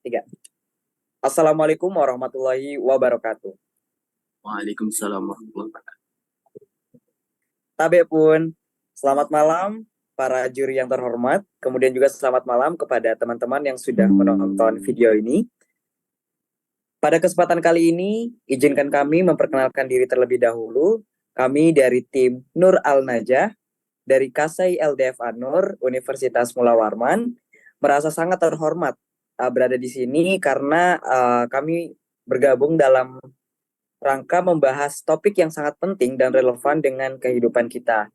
Tiga. Assalamualaikum warahmatullahi wabarakatuh. Waalaikumsalam warahmatullahi wabarakatuh. Tabe pun, selamat malam para juri yang terhormat. Kemudian juga selamat malam kepada teman-teman yang sudah menonton video ini. Pada kesempatan kali ini, izinkan kami memperkenalkan diri terlebih dahulu. Kami dari tim Nur Al-Najah, dari Kasai LDF Anur, Universitas Mula Warman, merasa sangat terhormat berada di sini karena kami bergabung dalam rangka membahas topik yang sangat penting dan relevan dengan kehidupan kita.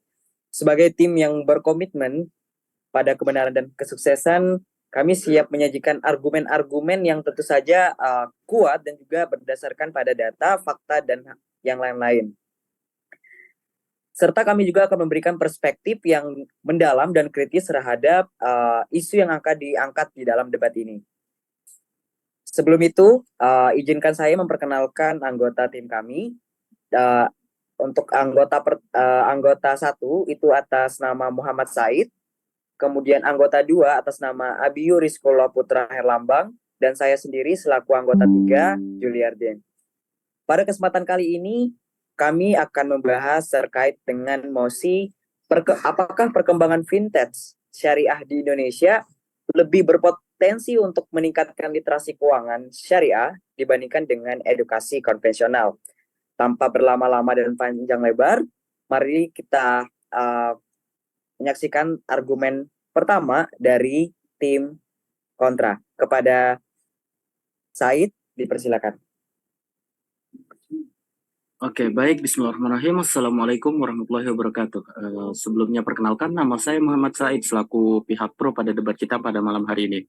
Sebagai tim yang berkomitmen pada kebenaran dan kesuksesan, kami siap menyajikan argumen-argumen yang tentu saja kuat dan juga berdasarkan pada data, fakta, dan yang lain-lain. Serta kami juga akan memberikan perspektif yang mendalam dan kritis terhadap isu yang akan diangkat di dalam debat ini. Sebelum itu, izinkan saya memperkenalkan anggota tim kami. Uh, untuk anggota satu itu atas nama Muhammad Said, kemudian anggota dua atas nama Abiyu Rizkola Putra Herlambang, dan saya sendiri selaku anggota tiga, Juliarden. Pada kesempatan kali ini, kami akan membahas terkait dengan mosi apakah perkembangan vintage syariah di Indonesia lebih berpotensi untuk meningkatkan literasi keuangan syariah dibandingkan dengan edukasi konvensional. Tanpa berlama-lama dan panjang lebar, mari kita menyaksikan argumen pertama dari tim kontra. Kepada Said, dipersilakan. Oke, baik. Bismillahirrahmanirrahim. Assalamualaikum warahmatullahi wabarakatuh. Sebelumnya perkenalkan, nama saya Muhammad Said selaku pihak pro pada debat kita pada malam hari ini.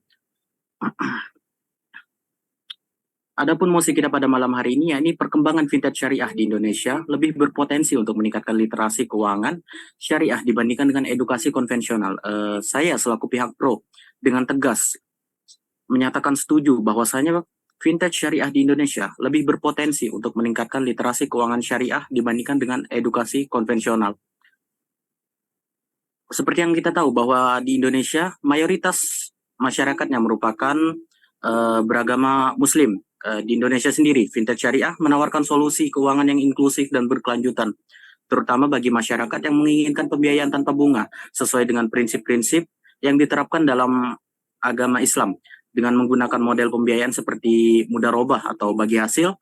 Adapun mosi kita pada malam hari ini, yakni perkembangan vintage syariah di Indonesia lebih berpotensi untuk meningkatkan literasi keuangan syariah dibandingkan dengan edukasi konvensional. Saya selaku pihak pro dengan tegas menyatakan setuju bahwasanya vintage syariah di Indonesia lebih berpotensi untuk meningkatkan literasi keuangan syariah dibandingkan dengan edukasi konvensional. Seperti yang kita tahu bahwa di Indonesia mayoritas masyarakatnya merupakan beragama Muslim. Di Indonesia sendiri, vintage syariah menawarkan solusi keuangan yang inklusif dan berkelanjutan, terutama bagi masyarakat yang menginginkan pembiayaan tanpa bunga sesuai dengan prinsip-prinsip yang diterapkan dalam agama Islam dengan menggunakan model pembiayaan seperti mudharabah atau bagi hasil,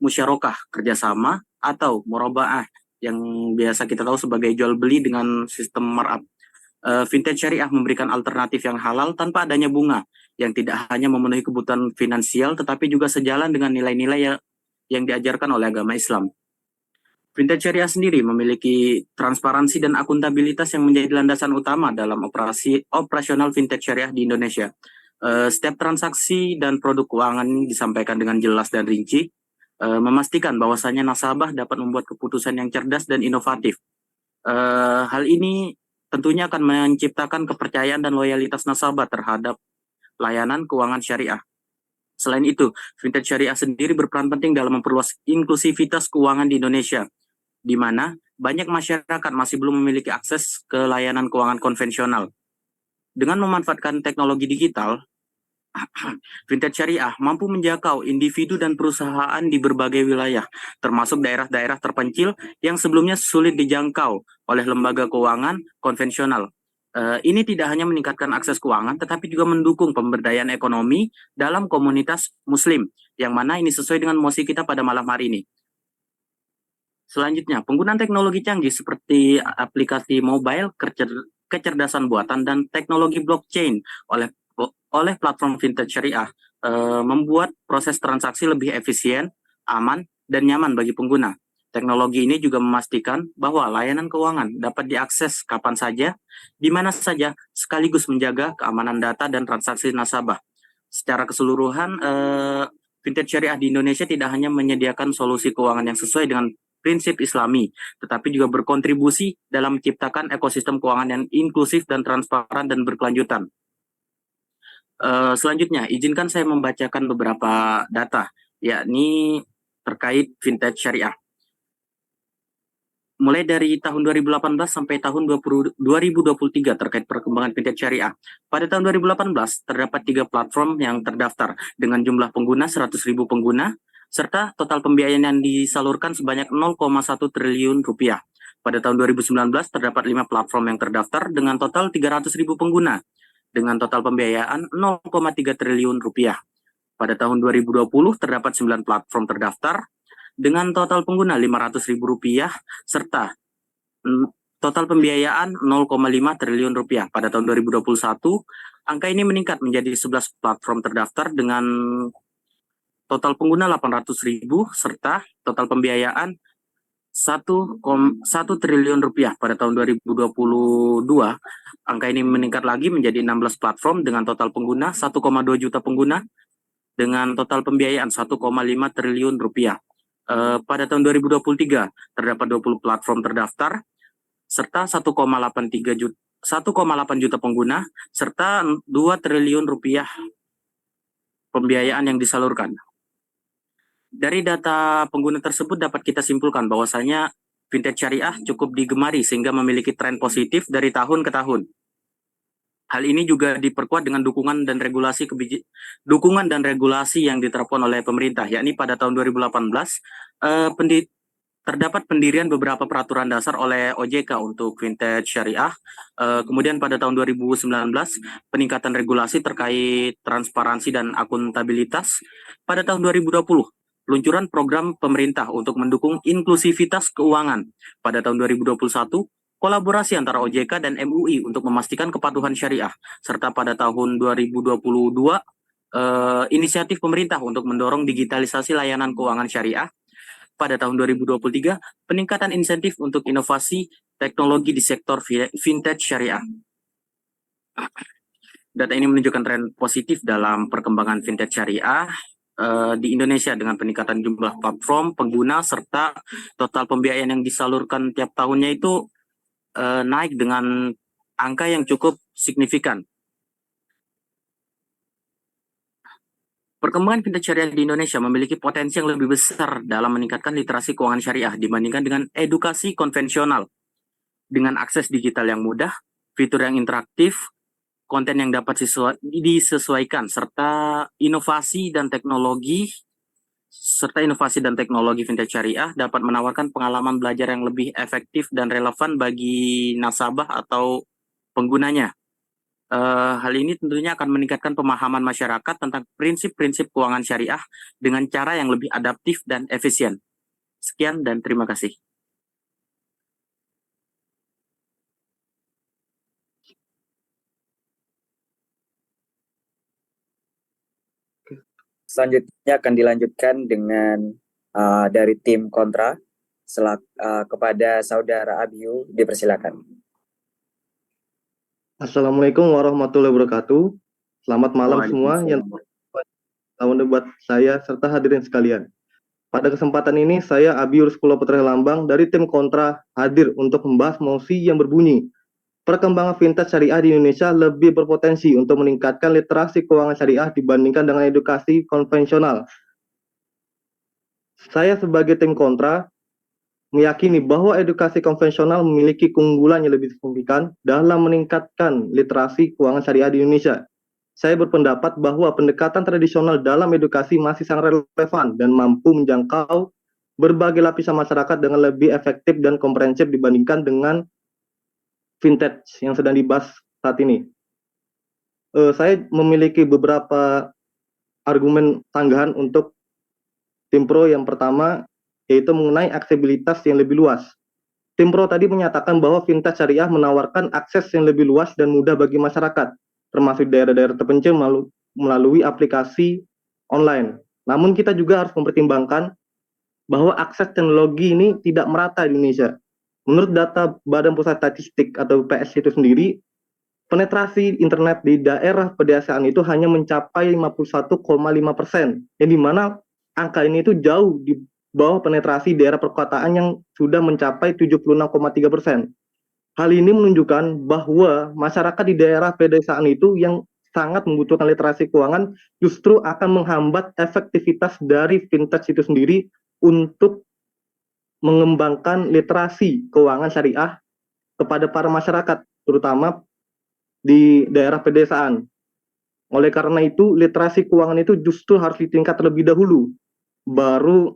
musyarakah kerjasama, atau murabaah yang biasa kita tahu sebagai jual beli dengan sistem markup. Vintage syariah memberikan alternatif yang halal tanpa adanya bunga, yang tidak hanya memenuhi kebutuhan finansial tetapi juga sejalan dengan nilai-nilai yang diajarkan oleh agama Islam. Vintage syariah sendiri memiliki transparansi dan akuntabilitas yang menjadi landasan utama dalam operasional vintage syariah di Indonesia. Setiap transaksi dan produk keuangan disampaikan dengan jelas dan rinci, memastikan bahwasannya nasabah dapat membuat keputusan yang cerdas dan inovatif. Hal ini tentunya akan menciptakan kepercayaan dan loyalitas nasabah terhadap layanan keuangan syariah. Selain itu, vintage syariah sendiri berperan penting dalam memperluas inklusivitas keuangan di Indonesia, di mana banyak masyarakat masih belum memiliki akses ke layanan keuangan konvensional. Dengan memanfaatkan teknologi digital, vintage syariah mampu menjangkau individu dan perusahaan di berbagai wilayah, termasuk daerah-daerah terpencil yang sebelumnya sulit dijangkau oleh lembaga keuangan konvensional. Ini tidak hanya meningkatkan akses keuangan, tetapi juga mendukung pemberdayaan ekonomi dalam komunitas Muslim, yang mana ini sesuai dengan mosi kita pada malam hari ini. Selanjutnya, penggunaan teknologi canggih seperti aplikasi mobile, kecerdasan buatan, dan teknologi blockchain oleh platform vintage syariah membuat proses transaksi lebih efisien, aman, dan nyaman bagi pengguna. Teknologi ini juga memastikan bahwa layanan keuangan dapat diakses kapan saja, di mana saja, sekaligus menjaga keamanan data dan transaksi nasabah. Secara keseluruhan, vintage syariah di Indonesia tidak hanya menyediakan solusi keuangan yang sesuai dengan prinsip Islami, tetapi juga berkontribusi dalam menciptakan ekosistem keuangan yang inklusif dan transparan dan berkelanjutan. Selanjutnya, izinkan saya membacakan beberapa data, yakni terkait vintage syariah. mulai dari tahun 2018 sampai tahun 2023 terkait perkembangan fintech syariah. Pada tahun 2018, terdapat 3 platform yang terdaftar dengan jumlah pengguna 100.000 pengguna, serta total pembiayaan yang disalurkan sebanyak 0,1 triliun rupiah. Pada tahun 2019, terdapat 5 platform yang terdaftar dengan total 300.000 pengguna, dengan total pembiayaan 0,3 triliun rupiah. Pada tahun 2020, terdapat 9 platform terdaftar dengan total pengguna Rp500.000 serta total pembiayaan 0,5 triliun rupiah. Pada tahun 2021, angka ini meningkat menjadi 11 platform terdaftar dengan total pengguna 800.000 serta total pembiayaan 1,1 triliun rupiah. Pada tahun 2022, angka ini meningkat lagi menjadi 16 platform dengan total pengguna 1,2 juta pengguna dengan total pembiayaan 1,5 triliun rupiah. Pada tahun 2023 terdapat 20 platform terdaftar serta 1,8 juta pengguna serta 2 triliun rupiah pembiayaan yang disalurkan. Dari data pengguna tersebut dapat kita simpulkan bahwasanya fintech syariah cukup digemari sehingga memiliki tren positif dari tahun ke tahun. Hal ini juga diperkuat dengan dukungan dan regulasi yang diterapkan oleh pemerintah, yakni pada tahun 2018 terdapat pendirian beberapa peraturan dasar oleh OJK untuk fintech syariah. Kemudian pada tahun 2019 peningkatan regulasi terkait transparansi dan akuntabilitas. Pada tahun 2020 peluncuran program pemerintah untuk mendukung inklusivitas keuangan. Pada tahun 2021 kolaborasi antara OJK dan MUI untuk memastikan kepatuhan syariah, serta pada tahun 2022 inisiatif pemerintah untuk mendorong digitalisasi layanan keuangan syariah. Pada tahun 2023 peningkatan insentif untuk inovasi teknologi di sektor fintech syariah. Data ini menunjukkan tren positif dalam perkembangan fintech syariah di Indonesia dengan peningkatan jumlah platform, pengguna, serta total pembiayaan yang disalurkan tiap tahunnya itu naik dengan angka yang cukup signifikan. Perkembangan fintech syariah di Indonesia memiliki potensi yang lebih besar dalam meningkatkan literasi keuangan syariah dibandingkan dengan edukasi konvensional. Dengan akses digital yang mudah, fitur yang interaktif, konten yang dapat disesuaikan, serta inovasi dan teknologi fintech syariah dapat menawarkan pengalaman belajar yang lebih efektif dan relevan bagi nasabah atau penggunanya. Hal ini tentunya akan meningkatkan pemahaman masyarakat tentang prinsip-prinsip keuangan syariah dengan cara yang lebih adaptif dan efisien. Sekian dan terima kasih. Selanjutnya akan dilanjutkan dengan dari tim kontra. Kepada saudara Abiu, dipersilakan. Assalamualaikum warahmatullahi wabarakatuh. Selamat malam semua yang lawan debat saya serta hadirin sekalian. Pada kesempatan ini saya Abiur Sekolah Putra Lambang dari tim kontra hadir untuk membahas mosi yang berbunyi perkembangan fintech syariah di Indonesia lebih berpotensi untuk meningkatkan literasi keuangan syariah dibandingkan dengan edukasi konvensional. Saya sebagai tim kontra meyakini bahwa edukasi konvensional memiliki keunggulan yang lebih signifikan dalam meningkatkan literasi keuangan syariah di Indonesia. Saya berpendapat bahwa pendekatan tradisional dalam edukasi masih sangat relevan dan mampu menjangkau berbagai lapisan masyarakat dengan lebih efektif dan komprehensif dibandingkan dengan fintech yang sedang dibahas saat ini. Saya memiliki beberapa argumen tanggahan untuk tim pro. Yang pertama yaitu mengenai aksesibilitas yang lebih luas. Tim pro tadi menyatakan bahwa fintech syariah menawarkan akses yang lebih luas dan mudah bagi masyarakat, termasuk daerah-daerah terpencil melalui aplikasi online. Namun kita juga harus mempertimbangkan bahwa akses teknologi ini tidak merata di Indonesia. Menurut data Badan Pusat Statistik atau BPS itu sendiri, penetrasi internet di daerah pedesaan itu hanya mencapai 51,5%, yang dimana angka ini itu jauh di bawah penetrasi daerah perkotaan yang sudah mencapai 76,3%. Hal ini menunjukkan bahwa masyarakat di daerah pedesaan itu yang sangat membutuhkan literasi keuangan justru akan menghambat efektivitas dari fintech itu sendiri untuk mengembangkan literasi keuangan syariah kepada para masyarakat, terutama di daerah pedesaan. Oleh karena itu, literasi keuangan itu justru harus ditingkat terlebih dahulu, baru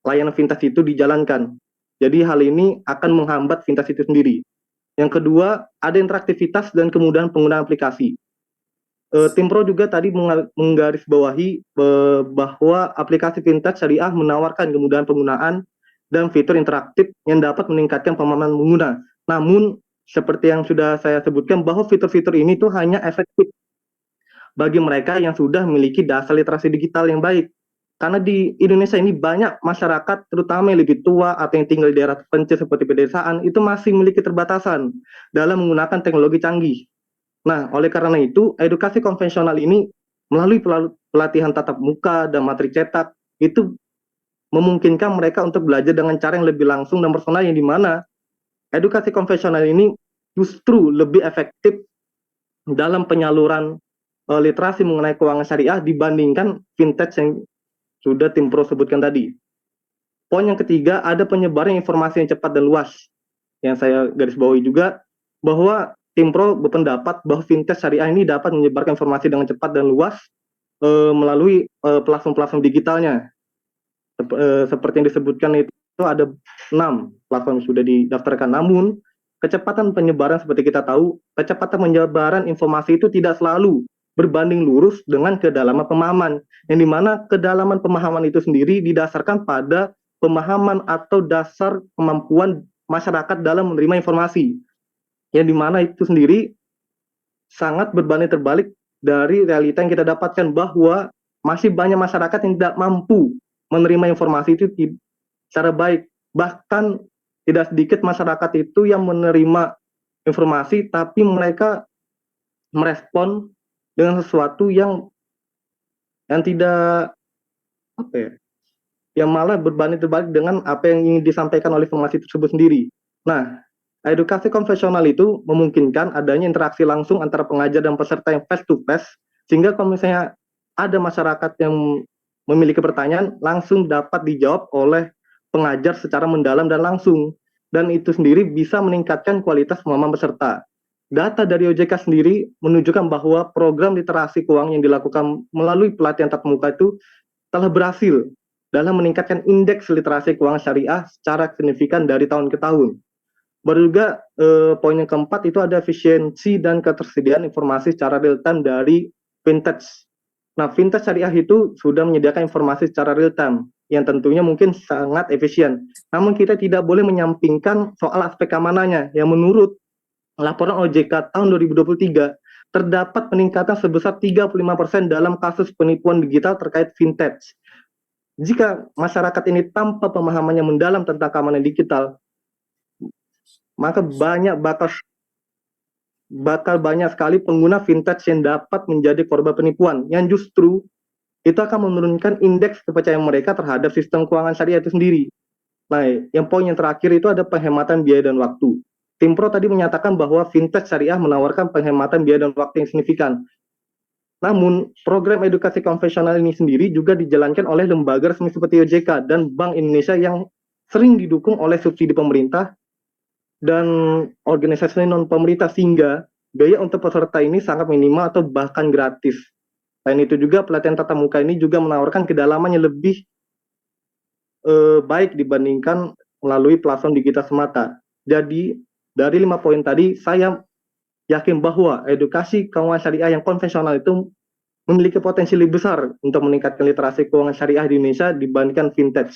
layanan fintech itu dijalankan. Jadi hal ini akan menghambat fintech itu sendiri. Yang kedua, ada interaktivitas dan kemudahan penggunaan aplikasi. Tim Pro juga tadi menggarisbawahi bahwa aplikasi fintech syariah menawarkan kemudahan penggunaan dan fitur interaktif yang dapat meningkatkan pemahaman pengguna. Namun, seperti yang sudah saya sebutkan, bahwa fitur-fitur ini tuh hanya efektif bagi mereka yang sudah memiliki dasar literasi digital yang baik. Karena di Indonesia ini banyak masyarakat, terutama yang lebih tua atau yang tinggal di daerah terpencil seperti pedesaan, itu masih memiliki keterbatasan dalam menggunakan teknologi canggih. Nah, oleh karena itu, edukasi konvensional ini melalui pelatihan tatap muka dan materi cetak, itu memungkinkan mereka untuk belajar dengan cara yang lebih langsung dan personal, yang dimana edukasi konvensional ini justru lebih efektif dalam penyaluran literasi mengenai keuangan syariah dibandingkan fintech yang sudah Tim Pro sebutkan tadi. Poin yang ketiga, ada penyebaran informasi yang cepat dan luas. Yang saya garis bawahi juga, bahwa Tim Pro berpendapat bahwa fintech syariah ini dapat menyebarkan informasi dengan cepat dan luas melalui platform-platform digitalnya. Seperti yang disebutkan itu ada 6 platform yang sudah didaftarkan. Namun, kecepatan penyebaran seperti kita tahu, kecepatan penyebaran informasi itu tidak selalu berbanding lurus dengan kedalaman pemahaman, yang dimana kedalaman pemahaman itu sendiri didasarkan pada pemahaman atau dasar kemampuan masyarakat dalam menerima informasi, yang dimana itu sendiri sangat berbanding terbalik dari realita yang kita dapatkan, bahwa masih banyak masyarakat yang tidak mampu menerima informasi itu secara baik. Bahkan tidak sedikit masyarakat itu yang menerima informasi tapi mereka merespon dengan sesuatu yang tidak yang malah berbanding terbalik dengan apa yang ingin disampaikan oleh informasi tersebut sendiri. Nah, edukasi konvensional itu memungkinkan adanya interaksi langsung antara pengajar dan peserta yang face to face, sehingga kalau misalnya ada masyarakat yang memiliki pertanyaan, langsung dapat dijawab oleh pengajar secara mendalam dan langsung, dan itu sendiri bisa meningkatkan kualitas pemahaman peserta. Data dari OJK sendiri menunjukkan bahwa program literasi keuangan yang dilakukan melalui pelatihan tatap muka itu telah berhasil dalam meningkatkan indeks literasi keuangan syariah secara signifikan dari tahun ke tahun. Baru juga poin yang keempat itu ada efisiensi dan ketersediaan informasi secara real time dari fintech. Nah, fintech syariah itu sudah menyediakan informasi secara real time yang tentunya mungkin sangat efisien. Namun kita tidak boleh menyampingkan soal aspek keamanannya, yang menurut laporan OJK tahun 2023 terdapat peningkatan sebesar 35% dalam kasus penipuan digital terkait fintech. Jika masyarakat ini tanpa pemahaman yang mendalam tentang keamanan digital, maka bakal banyak sekali pengguna fintech yang dapat menjadi korban penipuan, yang justru itu akan menurunkan indeks kepercayaan mereka terhadap sistem keuangan syariah itu sendiri. Nah, yang poin yang terakhir itu ada penghematan biaya dan waktu. Tim Pro tadi menyatakan bahwa fintech syariah menawarkan penghematan biaya dan waktu yang signifikan. Namun, program edukasi konvensional ini sendiri juga dijalankan oleh lembaga resmi seperti OJK dan Bank Indonesia yang sering didukung oleh subsidi pemerintah dan organisasi non-pemerintah, sehingga biaya untuk peserta ini sangat minimal atau bahkan gratis. Selain itu juga pelatihan tatap muka ini juga menawarkan kedalaman yang lebih baik dibandingkan melalui platform digital semata. Jadi, dari 5 poin tadi, saya yakin bahwa edukasi keuangan syariah yang konvensional itu memiliki potensi lebih besar untuk meningkatkan literasi keuangan syariah di Indonesia dibandingkan fintech.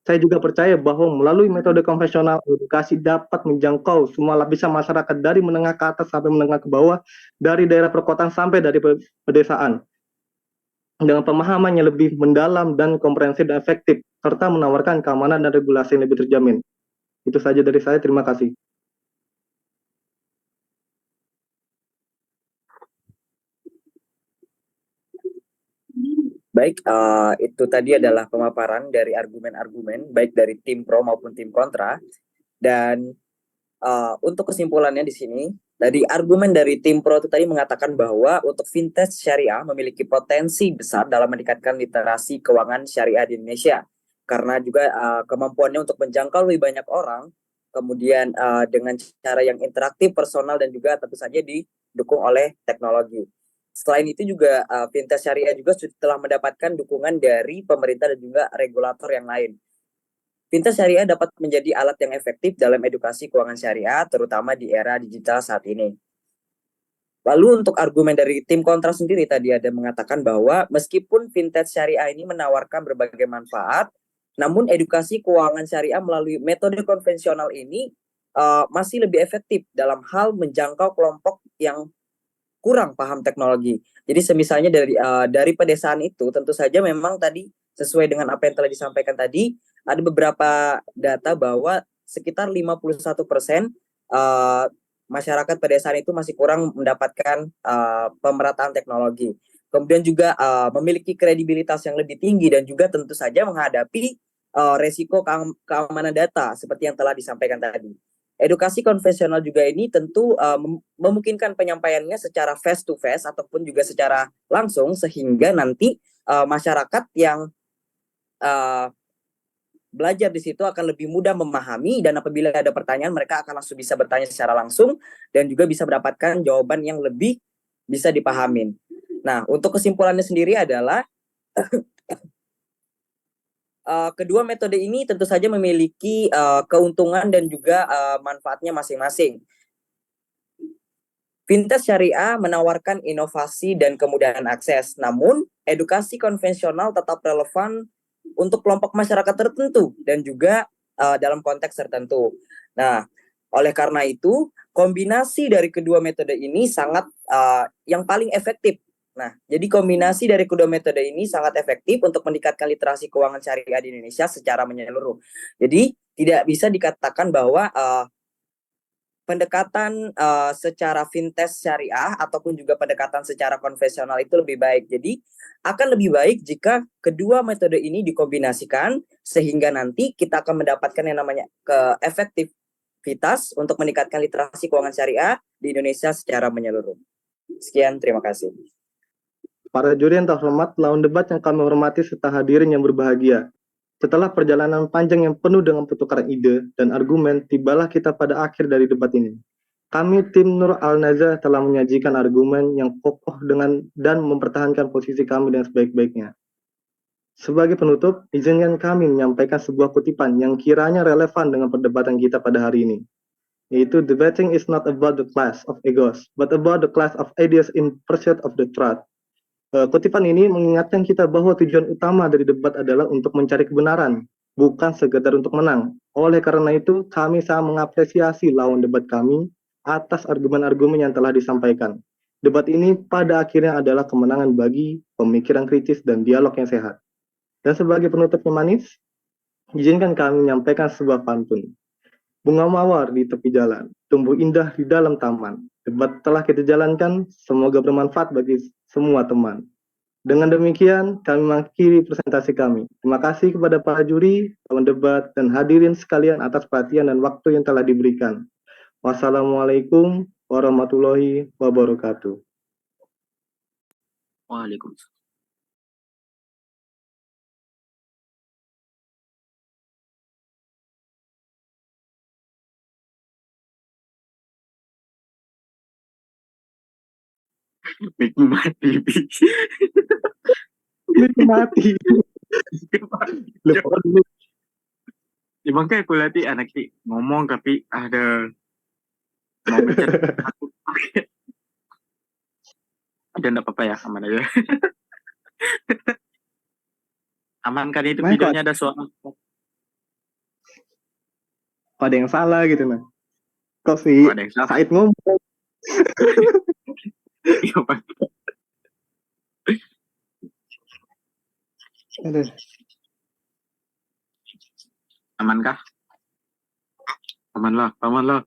Saya juga percaya bahwa melalui metode konvensional, edukasi dapat menjangkau semua lapisan masyarakat dari menengah ke atas sampai menengah ke bawah, dari daerah perkotaan sampai dari pedesaan, dengan pemahaman yang lebih mendalam dan komprehensif dan efektif, serta menawarkan keamanan dan regulasi yang lebih terjamin. Itu saja dari saya, terima kasih. Baik, itu tadi adalah pemaparan dari argumen-argumen baik dari tim pro maupun tim kontra. Dan untuk kesimpulannya di sini, dari argumen dari tim pro itu tadi mengatakan bahwa untuk fintech syariah memiliki potensi besar dalam meningkatkan literasi keuangan syariah di Indonesia. karena juga kemampuannya untuk menjangkau lebih banyak orang, kemudian dengan cara yang interaktif, personal, dan juga tentu saja didukung oleh teknologi. Selain itu juga fintech syariah juga telah mendapatkan dukungan dari pemerintah dan juga regulator yang lain. Fintech syariah dapat menjadi alat yang efektif dalam edukasi keuangan syariah, terutama di era digital saat ini. Lalu untuk argumen dari tim kontra sendiri tadi ada mengatakan bahwa meskipun fintech syariah ini menawarkan berbagai manfaat, namun edukasi keuangan syariah melalui metode konvensional ini masih lebih efektif dalam hal menjangkau kelompok yang kurang paham teknologi. Jadi semisalnya dari pedesaan itu tentu saja memang tadi sesuai dengan apa yang telah disampaikan tadi, ada beberapa data bahwa sekitar 51% masyarakat pedesaan itu masih kurang mendapatkan pemerataan teknologi. Kemudian juga memiliki kredibilitas yang lebih tinggi dan juga tentu saja menghadapi resiko keamanan data seperti yang telah disampaikan tadi. Edukasi konvensional juga ini tentu memungkinkan penyampaiannya secara face to face ataupun juga secara langsung sehingga nanti masyarakat yang belajar di situ akan lebih mudah memahami, dan apabila ada pertanyaan mereka akan langsung bisa bertanya secara langsung dan juga bisa mendapatkan jawaban yang lebih bisa dipahamin. Nah, untuk kesimpulannya sendiri adalah kedua metode ini tentu saja memiliki keuntungan dan juga manfaatnya masing-masing. Fintech syariah menawarkan inovasi dan kemudahan akses, namun edukasi konvensional tetap relevan untuk kelompok masyarakat tertentu dan juga dalam konteks tertentu. Nah, oleh karena itu, kombinasi dari kedua metode ini sangat yang paling efektif. Nah, jadi kombinasi dari kedua metode ini sangat efektif untuk meningkatkan literasi keuangan syariah di Indonesia secara menyeluruh. Jadi, tidak bisa dikatakan bahwa pendekatan secara fintech syariah ataupun juga pendekatan secara konvensional itu lebih baik. Jadi akan lebih baik jika kedua metode ini dikombinasikan sehingga nanti kita akan mendapatkan yang namanya efektivitas untuk meningkatkan literasi keuangan syariah di Indonesia secara menyeluruh. Sekian, terima kasih. Para juri yang terhormat, lawan debat yang kami hormati serta hadirin yang berbahagia. Setelah perjalanan panjang yang penuh dengan pertukaran ide dan argumen, tibalah kita pada akhir dari debat ini. Kami tim Nur Al-Naza telah menyajikan argumen yang kokoh dan mempertahankan posisi kami dengan sebaik-baiknya. Sebagai penutup, izinkan kami menyampaikan sebuah kutipan yang kiranya relevan dengan perdebatan kita pada hari ini, yaitu debating is not about the clash of egos, but about the clash of ideas in pursuit of the truth. Kutipan ini mengingatkan kita bahwa tujuan utama dari debat adalah untuk mencari kebenaran, bukan sekedar untuk menang. Oleh karena itu, kami sangat mengapresiasi lawan debat kami atas argumen-argumen yang telah disampaikan. Debat ini pada akhirnya adalah kemenangan bagi pemikiran kritis dan dialog yang sehat. Dan sebagai penutupnya manis, izinkan kami menyampaikan sebuah pantun. Bunga mawar di tepi jalan, tumbuh indah di dalam taman. Debat telah kita jalankan, semoga bermanfaat bagi semua teman. Dengan demikian, kami mengakhiri presentasi kami. Terima kasih kepada para juri, teman debat, dan hadirin sekalian atas perhatian dan waktu yang telah diberikan. Wassalamualaikum warahmatullahi wabarakatuh. Waalaikumsalam. Mati. Mati. Emang kayak aku lihat anak ngomong tapi ada mau ngechat aku. Ada enggak apa-apa ya, aman aja. Aman kan itu videonya ada suara. Ada yang salah gitu nah. Kok sih Ada yang salah. Said ngomong. Iya, Pak. Aduh. Aman kah? Aman lah.